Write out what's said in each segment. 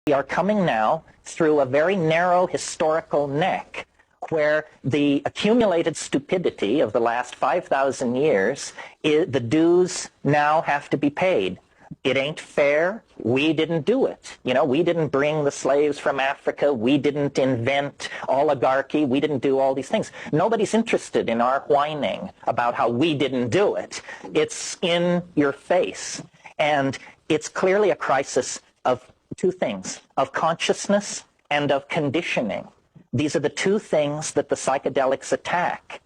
We are coming now through a very narrow historical neck where the accumulated stupidity of the last 5,000 years, the dues now have to be paid. It ain't fair. We didn't do it. You know, we didn't bring the slaves from Africa. We didn't invent oligarchy. We didn't do all these things. Nobody's interested in our whining about how we didn't do it. It's in your face. And it's clearly a crisis of two things, of consciousness and of conditioning. These are the two things that the psychedelics attack.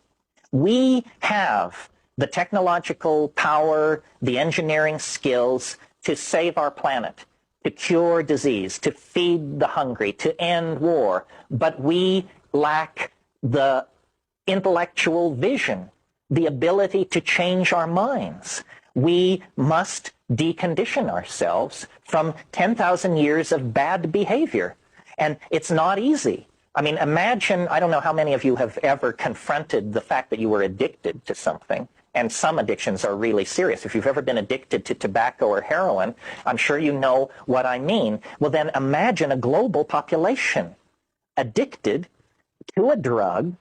We have the technological power, the engineering skills to save our planet, to cure disease, to feed the hungry, to end war. But we lack the intellectual vision, the ability to change our minds. We must decondition ourselves from 10,000 years of bad behavior. And it's not easy. I mean, imagine, I don't know how many of you have ever confronted the fact that you were addicted to something. And some addictions are really serious. If you've ever been addicted to tobacco or heroin, I'm sure you know what I mean. Well, then imagine a global population addicted to a drug,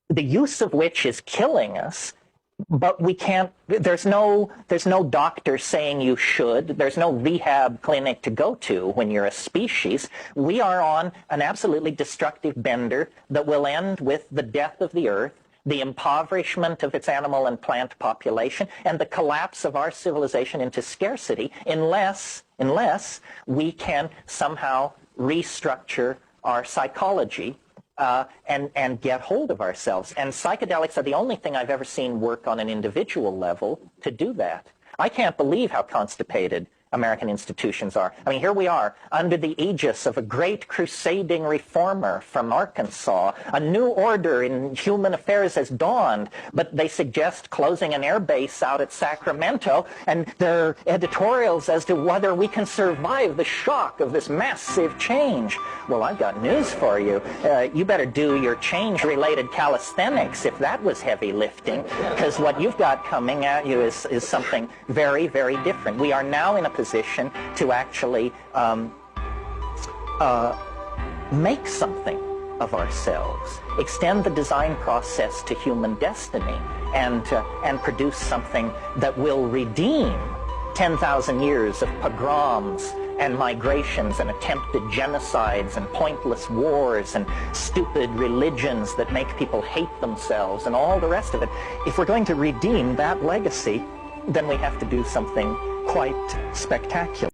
the use of which is killing us, but we can't, there's no doctor saying you should. There's no rehab clinic to go to when you're a species. We are on an absolutely destructive bender that will end with the death of the earth, the impoverishment of its animal and plant population, and the collapse of our civilization into scarcity unless we can somehow restructure our psychology and get hold of ourselves. And psychedelics are the only thing I've ever seen work on an individual level to do that. I can't believe how constipated American institutions are. I mean, here we are under the aegis of a great crusading reformer from Arkansas. A new order in human affairs has dawned, but they suggest closing an air base out at Sacramento, and there are editorials as to whether we can survive the shock of this massive change. Well, I've got news for you. You better do your change-related calisthenics if that was heavy lifting, because what you've got coming at you is something very, very different. We are now in a position to actually make something of ourselves, extend the design process to human destiny, and produce something that will redeem 10,000 years of pogroms and migrations and attempted genocides and pointless wars and stupid religions that make people hate themselves and all the rest of it. If we're going to redeem that legacy, then we have to do something quite spectacular.